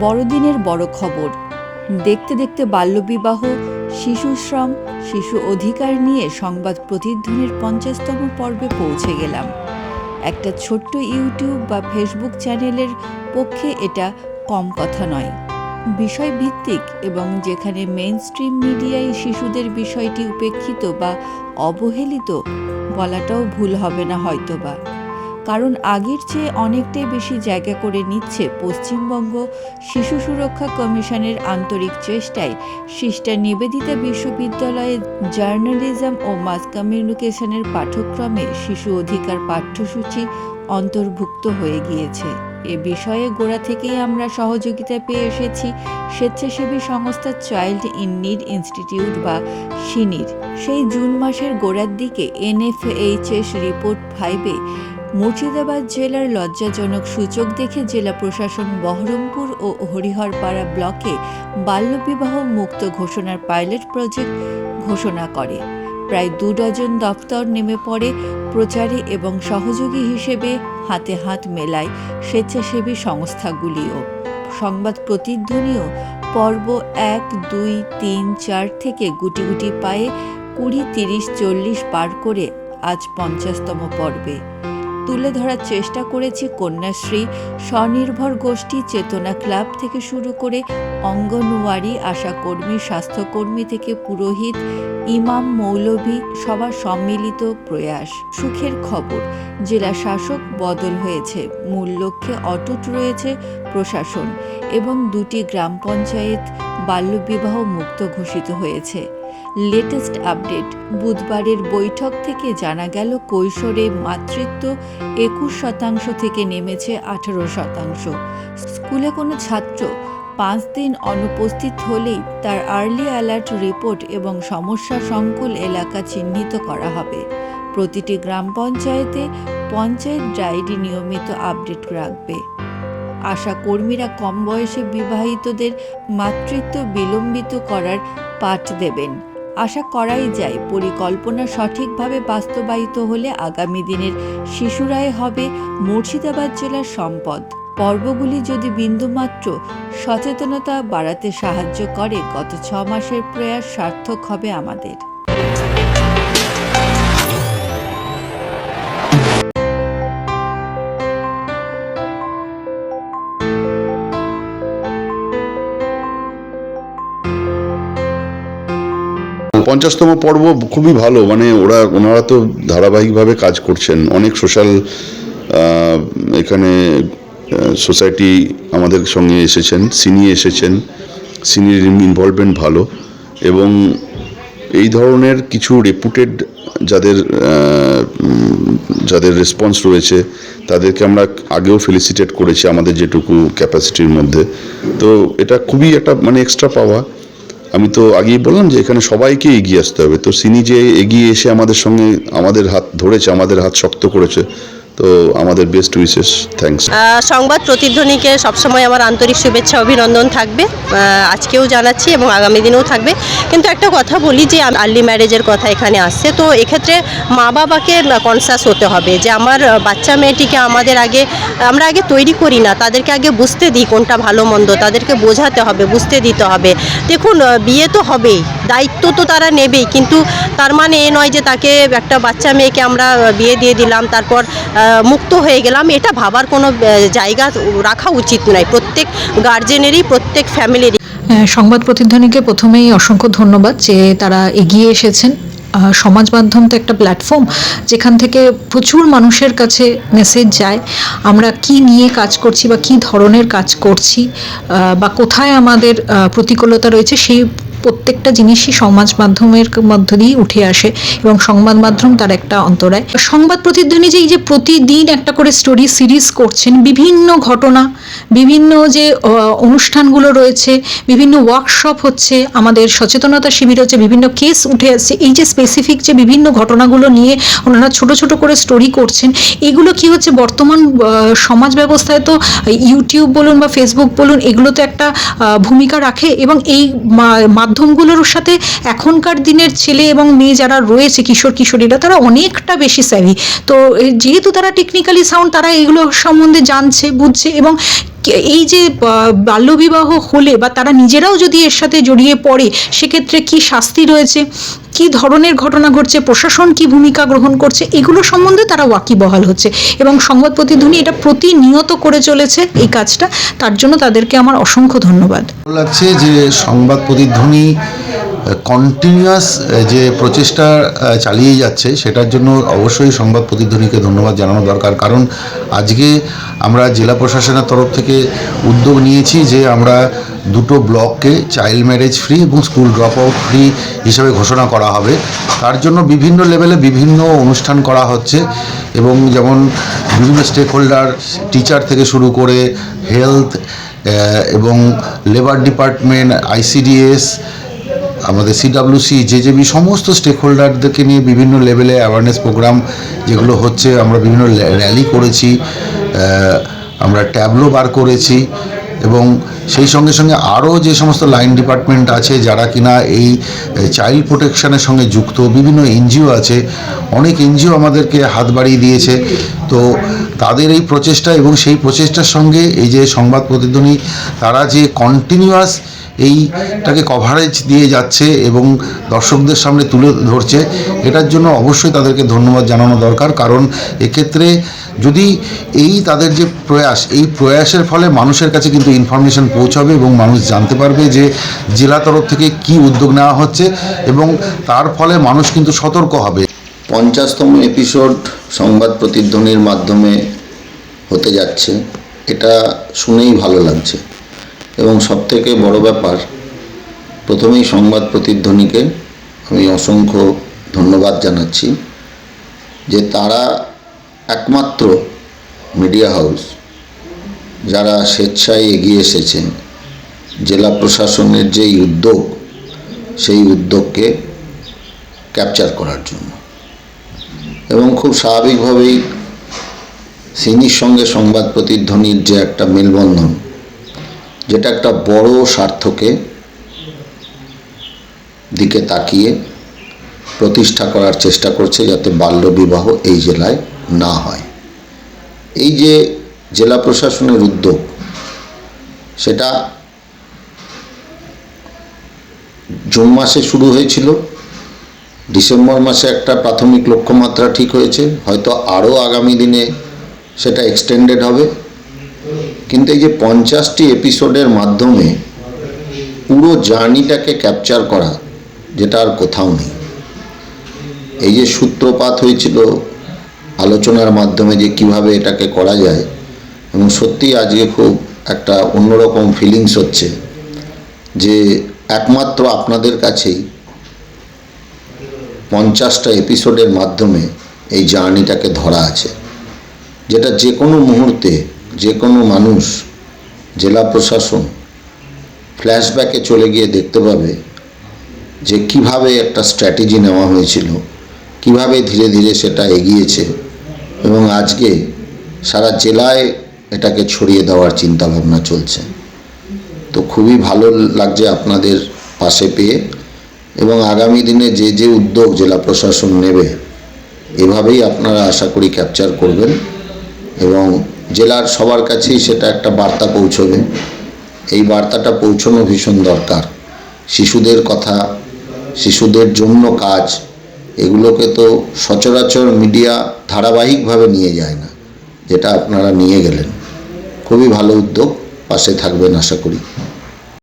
বড়দিনের বড় খবর। দেখতে দেখতে বাল্যবিবাহ, শিশুশ্রম, শিশু অধিকার নিয়ে সংবাদ প্রতিধ্বনির 50তম পর্বে পৌঁছে গেলাম। একটা ছোট্ট ইউটিউব বা ফেসবুক চ্যানেলের পক্ষে এটা কম কথা নয়। বিষয়ভিত্তিক এবং যেখানে মেইনস্ট্রিম মিডিয়ায় শিশুদের বিষয়টি উপেক্ষিত বা অবহেলিত বলাটাও ভুল হবে না হয়তোবা, কারণ আগের চেয়ে অনেকটাই বেশি জায়গা করে নিচ্ছে পশ্চিমবঙ্গ শিশু সুরক্ষা কমিশনের আন্তরিক চেষ্টায় সিস্টার নিবেদিতা বিশ্ববিদ্যালয়ে জার্নালিজম ও মাস কমিউনিকেশনের পাঠ্যক্রমে শিশু অধিকার পাঠ্যসূচি অন্তর্ভুক্ত হয়ে গিয়েছে। এ বিষয়ে গোড়া থেকেই আমরা সহযোগিতা পেয়ে এসেছি স্বেচ্ছাসেবী সংস্থা চাইল্ড ইন নিড ইনস্টিটিউট বা সিনির। সেই জুন মাসের গোড়ার দিকে NFHS রিপোর্ট 5-এ মুর্শিদাবাদ জেলার লজ্জাজনক সূচক দেখে জেলা প্রশাসন বহরমপুর ও হরিহরপাড়া ব্লকে বাল্যবিবাহ মুক্ত ঘোষণার পাইলট প্রজেক্ট ঘোষণা করে। প্রায় 2 ডজন দপ্তর নেমে পড়ে প্রচারে এবং সহযোগী হিসেবে হাতে হাত মেলায় স্বেচ্ছাসেবী সংস্থাগুলিও। সংবাদ প্রতিধ্বনিও পর্ব 1, 2, 3, 4 থেকে গুটি গুটি পায়ে 20, 30, 40 পার করে আজ 50তম পর্বে তুলে ধরার চেষ্টা করেছি কন্যাশ্রী, স্বনির্ভর গোষ্ঠী, চেতনা ক্লাব থেকে শুরু করে অঙ্গনওয়াড়ি, আশাকর্মী, স্বাস্থ্যকর্মী থেকে পুরোহিত, ইমাম, মৌলভী সবার সম্মিলিত প্রয়াস। সুখের খবর, জেলা শাসক বদল হয়েছে, মূল লক্ষ্যে অটুট রয়েছে প্রশাসন এবং 2টি গ্রাম পঞ্চায়েত বাল্যবিবাহ মুক্ত ঘোষিত হয়েছে। লেটেস্ট আপডেট, বুধবারের বৈঠক থেকে জানা গেল কৈশোরে মাতৃত্ব 21% থেকে নেমেছে 18%। স্কুলে কোনো ছাত্র 5 দিন অনুপস্থিত হলেই তার আর্লি অ্যালার্ট রিপোর্ট এবং সমস্যা সংকুল এলাকা চিহ্নিত করা হবে। প্রতিটি গ্রাম পঞ্চায়েতে পঞ্চায়েত ডায়েরি নিয়মিত আপডেট রাখবে। আশা কর্মীরা কম বয়সে বিবাহিতদের মাতৃত্ব বিলম্বিত করার পাঠ দেবেন। আশা করাই যায় পরিকল্পনা সঠিকভাবে বাস্তবায়িত হলে আগামী দিনের শিশুরাই হবে মুর্শিদাবাদ জেলার সম্পদ। পর্বগুলি যদি বিন্দুমাত্র সচেতনতা বাড়াতে সাহায্য করে, গত 6 মাসের প্রয়াস সার্থক হবে আমাদের। পঞ্চাশতম পর্ব খুবই ভালো, মানে ওনারা তো ধারাবাহিকভাবে কাজ করছেন। অনেক সোশ্যাল এখানে সোসাইটি আমাদের সঙ্গে এসেছেন, সিনির ইনভলভমেন্ট ভালো, এবং এই ধরনের কিছু রেপুটেড যাদের রেসপন্স রয়েছে তাদেরকে আমরা আগেও ফেলিসিটেট করেছি আমাদের যেটুকু ক্যাপাসিটির মধ্যে। তো এটা খুবই একটা মানে এক্সট্রা পাওয়া। আমি তো আগেই বললাম যে এখানে সবাইকে এগিয়ে আসতে হবে, তো সিনি যে এগিয়ে এসে আমাদের সঙ্গে আমাদের হাত ধরেছে, আমাদের হাত শক্ত করেছে, তো আমাদের বেস্ট উইশেস, থ্যাঙ্কস। সংবাদ প্রতিধ্বনিকে সবসময় আমার আন্তরিক শুভেচ্ছা অভিনন্দন থাকবে, আজকেও জানাচ্ছি এবং আগামী দিনেও থাকবে। কিন্তু একটা কথা বলি যে আর্লি ম্যারেজের কথা এখানে আসছে, তো এক্ষেত্রে মা বাবাকে কনসাস হতে হবে যে আমার বাচ্চা মেয়েটিকে আমরা আগে তৈরি করি না, তাদেরকে আগে বুঝতে দিই কোনটা ভালো মন্দ, তাদেরকে বোঝাতে হবে, বুঝতে দিতে হবে। দেখুন, বিয়ে তো হবেই, দায়িত্ব তো তারা নেবেই, কিন্তু তার মানে এ নয় যে তাকে একটা বাচ্চা মেয়েকে আমরা বিয়ে দিয়ে দিলাম তারপর মুক্ত হয়ে গেলাম, এটা ভাবার কোনো জায়গা রাখা উচিত নয় প্রত্যেক গার্জেনেরই, প্রত্যেক ফ্যামিলিরই। সংবাদ প্রতিধ্বনিকে প্রথমেই অসংখ্য ধন্যবাদ যে তারা এগিয়ে এসেছেন। সমাজ মাধ্যম তো একটা প্ল্যাটফর্ম যেখান থেকে প্রচুর মানুষের কাছে মেসেজ যায়, আমরা কি নিয়ে কাজ করছি বা কী ধরনের কাজ করছি বা কোথায় আমাদের প্রতিকূলতা রয়েছে, সেই প্রত্যেকটা জিনিসই সমাজ মাধ্যমের মধ্য দিয়ে উঠে আসে এবং সংবাদ মাধ্যম তার একটা অন্তরায়। সংবাদ প্রতিধ্বনি যে এই যে প্রতিদিন একটা করে স্টোরি সিরিজ করছেন, বিভিন্ন ঘটনা, বিভিন্ন যে অনুষ্ঠানগুলো রয়েছে, বিভিন্ন ওয়ার্কশপ হচ্ছে, আমাদের সচেতনতা শিবির হচ্ছে, বিভিন্ন কেস উঠে আসছে, এই যে স্পেসিফিক যে বিভিন্ন ঘটনাগুলো নিয়ে ওনারা ছোট ছোট করে স্টোরি করছেন, এগুলো কি হচ্ছে বর্তমান সমাজ ব্যবস্থায় তো ইউটিউব বলুন বা ফেসবুক বলুন, এগুলো তো একটা ভূমিকা রাখে এবং এই মাধ্যমগুলোর সাথে এখনকার দিনের ছেলে এবং মেয়ে যারা রয়েছে, কিশোর কিশোরীরা, তারা অনেকটা বেশি স্যাভি। তো যেহেতু তারা টেকনিক্যালি সাউন্ড, তারা এগুলো সম্বন্ধে জানছে, বুঝছে এবং এই যে বাল্যবিবাহ হলে বা তারা নিজেরাও যদি এর সাথে জড়িয়ে পড়ে সেক্ষেত্রে কি শাস্তি রয়েছে, কি ধরনের ঘটনা ঘটছে, প্রশাসন কি ভূমিকা গ্রহণ করছে, এগুলো সম্বন্ধে তারা ওয়াকিবহাল হচ্ছে এবং সংবাদ প্রতিধ্বনি এটা প্রতিনিয়ত করে চলেছে এই কাজটা। তার জন্য তাদেরকে আমার অসংখ্য ধন্যবাদ। ভালো লাগছে যে সংবাদ প্রতিধ্বনি কন্টিনিউয়াস যে প্রচেষ্টা চালিয়ে যাচ্ছে, সেটার জন্য অবশ্যই সংবাদ প্রতিধ্বনিকে ধন্যবাদ জানানো দরকার। কারণ আজকে আমরা জেলা প্রশাসনের তরফ থেকে উদ্যোগ নিয়েছি যে আমরা 2টো ব্লককে চাইল্ড ম্যারেজ ফ্রি এবং স্কুল ড্রপ আউট ফ্রি হিসাবে ঘোষণা করা হবে। তার জন্য বিভিন্ন লেভেলে বিভিন্ন অনুষ্ঠান করা হচ্ছে এবং যেমন বিভিন্ন স্টেক হোল্ডার, টিচার থেকে শুরু করে হেলথ এবং লেবার ডিপার্টমেন্ট, ICDS, আমাদের CWC, JJB সমস্ত স্টেক হোল্ডারদেরকে নিয়ে বিভিন্ন লেভেলে অ্যাওয়ারনেস প্রোগ্রাম যেগুলো হচ্ছে, আমরা বিভিন্ন র্যালি করেছি, আমরা ট্যাবলো বার করেছি এবং সেই সঙ্গে সঙ্গে আরও যে সমস্ত লাইন ডিপার্টমেন্ট আছে যারা কিনা এই চাইল্ড প্রোটেকশনের সঙ্গে যুক্ত, বিভিন্ন NGO আছে, অনেক NGO আমাদেরকে হাত বাড়িয়ে দিয়েছে। তো তাদের এই প্রচেষ্টা এবং সেই প্রচেষ্টার সঙ্গে এই যে সংবাদ প্রতিধ্বনি তারা যে কন্টিনিউয়াস এইটাকে কভারেজ দিয়ে যাচ্ছে এবং দর্শকদের সামনে তুলে ধরছে, এটার জন্য অবশ্যই তাদেরকে ধন্যবাদ জানানো দরকার। কারণ এক্ষেত্রে যদি তাদের যে প্রয়াস, এই প্রয়াসের ফলে মানুষের কাছে কিন্তু ইনফরমেশন পৌঁছাবে এবং মানুষ জানতে পারবে যে জেলা তরফ থেকে কি উদ্যোগ নেওয়া হচ্ছে এবং তার ফলে মানুষ কিন্তু সতর্ক হবে। 50তম এপিসোড সংবাদ প্রতিধ্বনির মাধ্যমে হতে যাচ্ছে, এটা শুনেই ভালো লাগছে এবং সবথেকে বড় ব্যাপার, প্রথমেই সংবাদ প্রতিধ্বনিকে আমি অসংখ্য ধন্যবাদ জানাচ্ছি যে তারা একমাত্র মিডিয়া হাউস যারা স্বেচ্ছায় এগিয়ে এসেছেন জেলা প্রশাসনের যেই উদ্যোগ, সেই উদ্যোগকে ক্যাপচার করার জন্য এবং খুব স্বাভাবিকভাবেই সিনির সঙ্গে সংবাদ প্রতিধ্বনির যে একটা মেলবন্ধন, যেটা একটা বড় স্বার্থকে দিকে তাকিয়ে প্রতিষ্ঠা করার চেষ্টা করছে যাতে বাল্যবিবাহ এই জেলায় না হয়। এই যে জেলা প্রশাসনের উদ্যোগ, সেটা জুন মাসে শুরু হয়েছিল, ডিসেম্বর মাসে একটা প্রাথমিক লক্ষ্যমাত্রা ঠিক হয়েছে, হয়তো আরও আগামী দিনে সেটা এক্সটেন্ডেড হবে। কিন্তু এই যে 50টি এপিসোডের মাধ্যমে পুরো জার্নিটাকে ক্যাপচার করা, যেটা আর কোথাও নেই। এই যে সূত্রপাত হয়েছিল আলোচনার মাধ্যমে যে কিভাবে এটাকে করা যায়, এবং সত্যি আজকে খুব একটা অন্যরকম ফিলিংস হচ্ছে যে একমাত্র আপনাদের কাছেই 50টা এপিসোডের মাধ্যমে এই জার্নিটাকে ধরা আছে, যেটা যে কোনো মুহূর্তে যে কোনো মানুষ, জেলা প্রশাসন ফ্ল্যাশব্যাকে চলে গিয়ে দেখতে পাবে যে কিভাবে একটা স্ট্র্যাটেজি নেওয়া হয়েছিল, কিভাবে ধীরে ধীরে সেটা এগিয়েছে এবং আজকে সারা জেলায় এটাকে ছড়িয়ে দেওয়ার চিন্তাভাবনা চলছে। তো খুবই ভালো লাগছে আপনাদের পাশে পেয়ে এবং আগামী দিনে যে যে উদ্যোগ জেলা প্রশাসন নেবে, এভাবেই আপনারা আশা করি ক্যাপচার করবেন এবং জেলার সবার কাছেই সেটা একটা বার্তা পৌঁছবে। এই বার্তাটা পৌঁছানো ভীষণ দরকার। শিশুদের কথা, শিশুদের জন্য কাজ, এগুলোকে তো সচরাচর মিডিয়া ধারাবাহিকভাবে নিয়ে যায় না, যেটা আপনারা নিয়ে গেলেন। খুবই ভালো উদ্যোগ, পাশে থাকবেন আশা করি।